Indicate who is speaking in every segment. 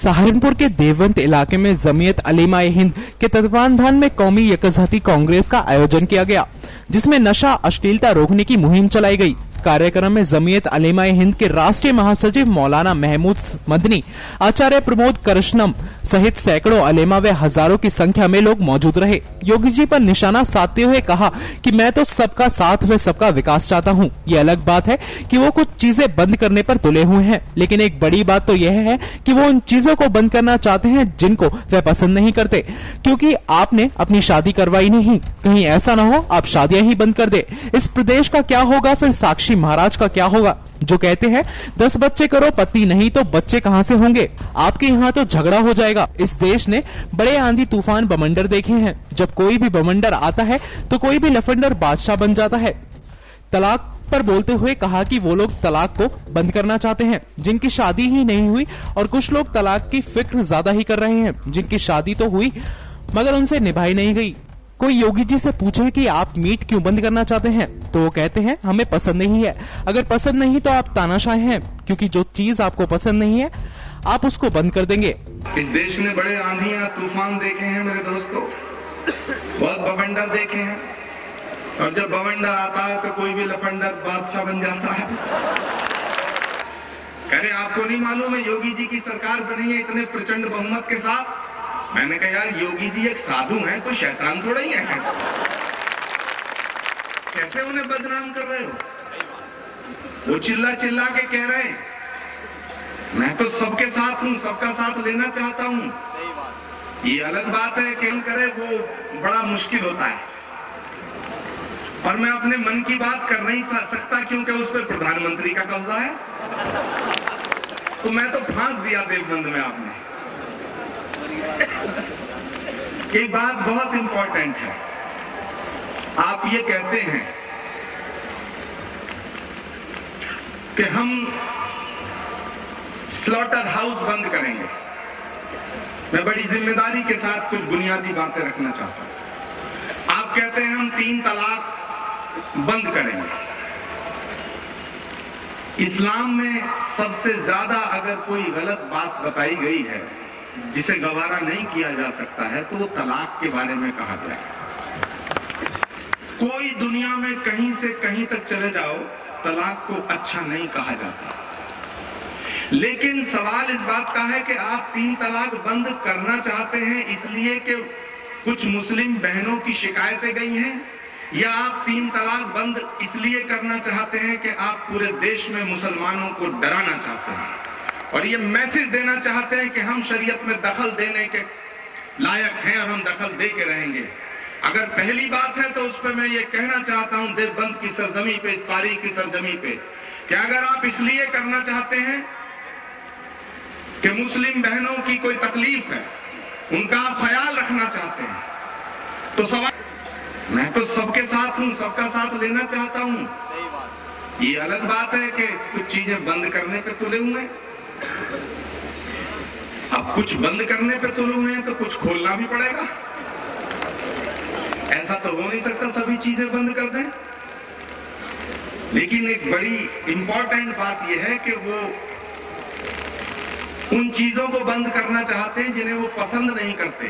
Speaker 1: सहारनपुर के देवबंद इलाके में जमीयत उलेमा-ए-हिंद के तत्वावधान में कौमी यकजहती कांग्रेस का आयोजन किया गया, जिसमें नशा अश्लीलता रोकने की मुहिम चलाई गई। कार्यक्रम में जमीयत उलेमा-ए-हिंद के राष्ट्रीय महासचिव मौलाना महमूद मदनी, आचार्य प्रमोद कृष्णम सहित सैकड़ों उलेमा व हजारों की संख्या में लोग मौजूद रहे। योगी जी पर निशाना साधते हुए कहा कि मैं तो सबका साथ व सबका विकास चाहता हूँ। ये अलग बात है कि वो कुछ चीजें बंद करने पर तुले हुए हैं, लेकिन एक बड़ी बात तो यह है कि वो उन चीजों को बंद करना चाहते हैं जिनको वह पसंद नहीं करते, क्योंकि आपने अपनी शादी करवाई नहीं। कहीं ऐसा ना हो आप शादियां ही बंद कर दे। इस प्रदेश का क्या होगा, फिर साक्षी महाराज का क्या होगा, जो कहते हैं 10 बच्चे करो पति नहीं तो बच्चे कहां से होंगे। आपके यहाँ तो झगड़ा हो जाएगा। इस देश ने बड़े आंधी तूफान बवंडर देखे हैं। जब कोई भी बवंडर आता है तो कोई भी लफंडर बादशाह बन जाता है। तलाक पर बोलते हुए कहा कि वो लोग तलाक को बंद करना चाहते हैं जिनकी शादी ही नहीं हुई, और कुछ लोग तलाक की फिक्र ज्यादा ही कर रहे हैं जिनकी शादी तो हुई मगर उनसे निभाई नहीं गई। कोई योगी जी से पूछे कि आप मीट क्यों बंद करना चाहते हैं तो वो कहते हैं हमें पसंद नहीं है। अगर पसंद नहीं तो आप तानाशाह हैं, क्योंकि जो चीज आपको पसंद नहीं है आप उसको बंद कर देंगे।
Speaker 2: इस देश ने बड़े आंधियां तूफान देखे हैं मेरे दोस्तों, बहुत बवंडर देखे हैं, और जब बवंडर आता है तो कोई भी लफंडर बादशाह बन जाता है। कह रहे आपको नहीं मालूम है योगी जी की सरकार बनी है इतने प्रचंड बहुमत के साथ। मैंने कहा यार योगी जी एक साधु हैं, कोई शैतान थोड़ा ही है। कैसे उन्हें बदनाम कर रहे हो? वो चिल्ला चिल्ला के कह रहे हैं मैं तो सबके साथ हूं, सबका साथ लेना चाहता हूं। ये अलग बात है कि करे वो बड़ा मुश्किल होता है, और मैं अपने मन की बात कर नहीं सकता क्योंकि उस पर प्रधानमंत्री का कब्जा है। तो मैं तो फांस दिया देवबंद में आपने। एक बात बहुत इंपॉर्टेंट है, आप ये कहते हैं कि हम स्लॉटर हाउस बंद करेंगे। मैं बड़ी जिम्मेदारी के साथ कुछ बुनियादी बातें रखना चाहता हूं। आप कहते हैं हम 3 तलाक बंद करेंगे। इस्लाम में सबसे ज्यादा अगर कोई गलत बात बताई गई है जिसे गवारा नहीं किया जा सकता है तो वो तलाक के बारे में कहा गया है। कोई दुनिया में कहीं से कहीं तक चले जाओ, तलाक को अच्छा नहीं कहा जाता। लेकिन सवाल इस बात का है कि आप 3 तलाक बंद करना चाहते हैं इसलिए कि कुछ मुस्लिम बहनों की शिकायतें गई हैं, या आप 3 तलाक बंद इसलिए करना चाहते हैं कि आप पूरे देश में मुसलमानों को डराना चाहते हैं और ये मैसेज देना चाहते हैं कि हम शरीयत में दखल देने के लायक हैं और हम दखल दे के रहेंगे। अगर पहली बात है तो उस पर मैं ये कहना चाहता हूं देवबंद की सरजमी पे, इस तारीख की सरजमी पे, कि अगर आप इसलिए करना चाहते हैं कि मुस्लिम बहनों की कोई तकलीफ है, उनका आप ख्याल रखना चाहते हैं, तो सवाल मैं तो सबके साथ हूं, सबका साथ लेना चाहता हूं। ये अलग बात है कि कुछ चीजें बंद करने पे तुले हुए हैं। अब कुछ बंद करने पे तुले हुए हैं तो कुछ खोलना भी पड़ेगा। ऐसा तो हो नहीं सकता सभी चीजें बंद कर दें। लेकिन एक बड़ी इंपॉर्टेंट बात यह है कि वो उन चीजों को बंद करना चाहते हैं जिन्हें वो पसंद नहीं करते।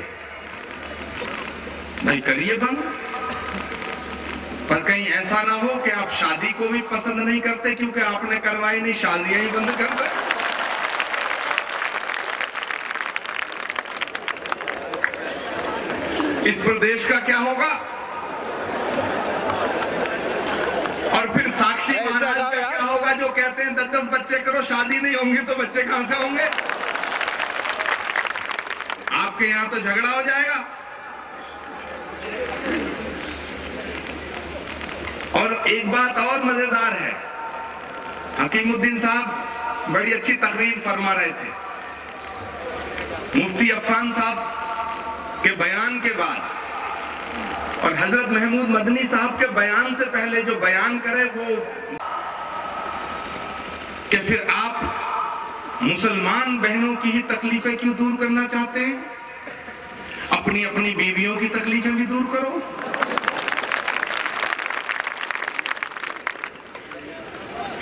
Speaker 2: भाई करिए बंद, पर कहीं ऐसा ना हो कि आप शादी को भी पसंद नहीं करते क्योंकि आपने करवाई नहीं, शादियां ही बंद कर दे। इस प्रदेश का क्या होगा? और फिर साक्षी महाराज का क्या होगा जो कहते हैं 10-10 बच्चे करो, शादी नहीं होंगी तो बच्चे कहां से होंगे? आपके यहां तो झगड़ा हो जाएगा। और एक बात और मजेदार है, हकीमुद्दीन साहब बड़ी अच्छी तकरीर फरमा रहे थे। मुफ्ती अफान साहब के बयान के बाद और हजरत महमूद मदनी साहब के बयान से पहले जो बयान करे वो कि फिर आप मुसलमान बहनों की ही तकलीफें क्यों दूर करना चाहते हैं? अपनी अपनी बीवियों की तकलीफें भी दूर करो।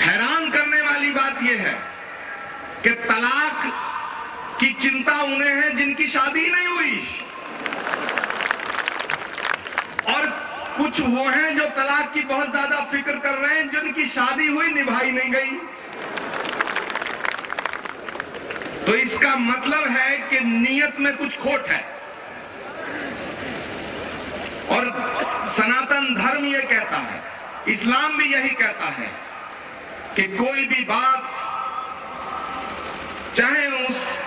Speaker 2: हैरान करने वाली बात यह है कि तलाक कि चिंता उन्हें है जिनकी शादी नहीं हुई, और कुछ वो हैं जो तलाक की बहुत ज्यादा फिक्र कर रहे हैं, जिनकी शादी हुई निभाई नहीं गई। तो इसका मतलब है कि नीयत में कुछ खोट है। और सनातन धर्म ये कहता है, इस्लाम भी यही कहता है कि कोई भी बात चाहे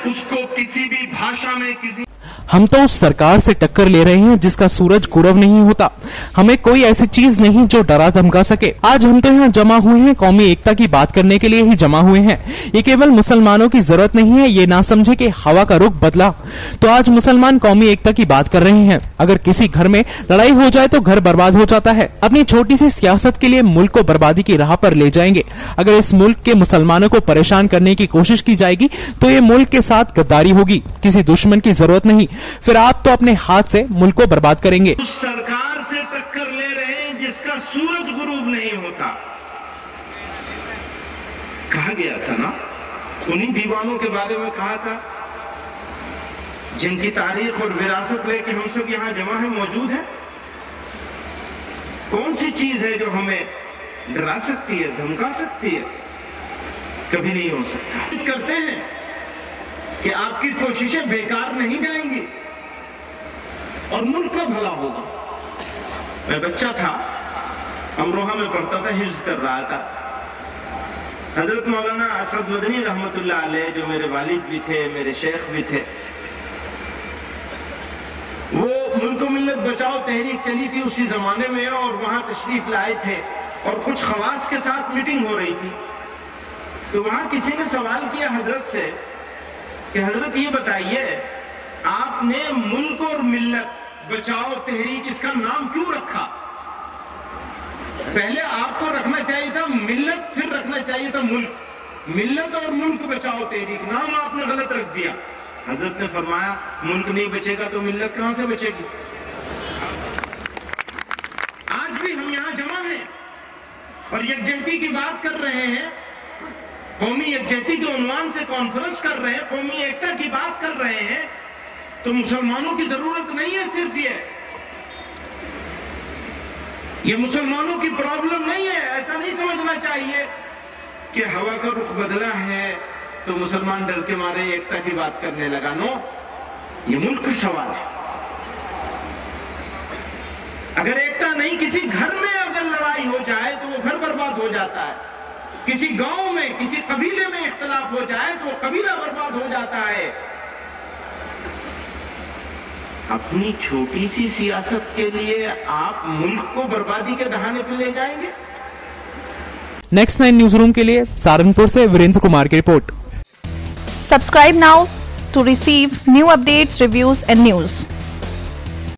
Speaker 2: उसको किसी भी भाषा में किसी
Speaker 1: हम तो उस सरकार से टक्कर ले रहे हैं जिसका सूरज गुरव नहीं होता। हमें कोई ऐसी चीज नहीं जो डरा धमका सके। आज हम तो यहाँ जमा हुए हैं कौमी एकता की बात करने के लिए ही जमा हुए हैं। ये केवल मुसलमानों की जरूरत नहीं है, ये ना समझे कि हवा का रुख बदला तो आज मुसलमान कौमी एकता की बात कर रहे हैं। अगर किसी घर में लड़ाई हो जाए तो घर बर्बाद हो जाता है। अपनी छोटी सी सियासत के लिए मुल्क को बर्बादी की राह पर ले जाएंगे। अगर इस मुल्क के मुसलमानों को परेशान करने की कोशिश की जाएगी तो ये मुल्क के साथ गद्दारी होगी। किसी दुश्मन की जरूरत नहीं, फिर आप तो अपने हाथ से मुल्क को बर्बाद करेंगे।
Speaker 2: उस सरकार से टक्कर ले रहे हैं जिसका सूरज गुरूब नहीं होता। कहा गया था ना, उन्हीं दीवानों के बारे में कहा था जिनकी तारीख और विरासत लेके हम सब यहां जमा है, मौजूद है। कौन सी चीज है जो हमें डरा सकती है, धमका सकती है? कभी नहीं हो सकता। करते हैं कि आपकी कोशिशें बेकार नहीं जाएंगी और मुल्क का भला होगा। मैं बच्चा था, अमरोहा में पढ़ता था, हिफ्ज कर रहा था। हजरत मौलाना असद मदनी रहमतुल्लाह अलैह, जो मेरे वालिद भी थे, मेरे शेख भी थे, वो मुल्क मिल्लत बचाओ तहरीक चली थी उसी जमाने में, और वहां तशरीफ लाए थे और कुछ खवास के साथ मीटिंग हो रही थी। तो वहां किसी ने सवाल किया हजरत से कि हजरत ये बताइए, आपने मुल्क और मिल्लत बचाओ तहरीक इसका नाम क्यों रखा? पहले आपको रखना चाहिए था मिल्लत, फिर रखना चाहिए था मुल्क। मिल्लत और मुल्क बचाओ तहरीक नाम आपने गलत रख दिया। हजरत ने फरमाया, मुल्क नहीं बचेगा तो मिल्लत कहां से बचेगी? आज भी हम यहां जमा हैं और यकजहती की बात कर रहे हैं, कौमी यकजहती के उन्वान से कॉन्फ्रेंस कर रहे हैं, कौमी एकता की बात कर रहे हैं। तो मुसलमानों की जरूरत नहीं है सिर्फ ये मुसलमानों की प्रॉब्लम नहीं है। ऐसा नहीं समझना चाहिए कि हवा का रुख बदला है तो मुसलमान डर के मारे एकता की बात करने लगा। नो, ये मुल्क का सवाल है। अगर एकता नहीं, किसी घर में अगर लड़ाई हो जाए तो वो घर बर्बाद हो जाता है। किसी गांव में, किसी कबीले में इख्तलाफ हो जाए तो वो कबीला बर्बाद हो जाता है। अपनी छोटी सी सियासत के लिए आप मुल्क को बर्बादी के दहाने पे ले जाएंगे।
Speaker 1: नेक्स्ट 9 न्यूज रूम के लिए सहारनपुर से वीरेंद्र कुमार की report.
Speaker 3: Subscribe now to receive new updates, reviews and news.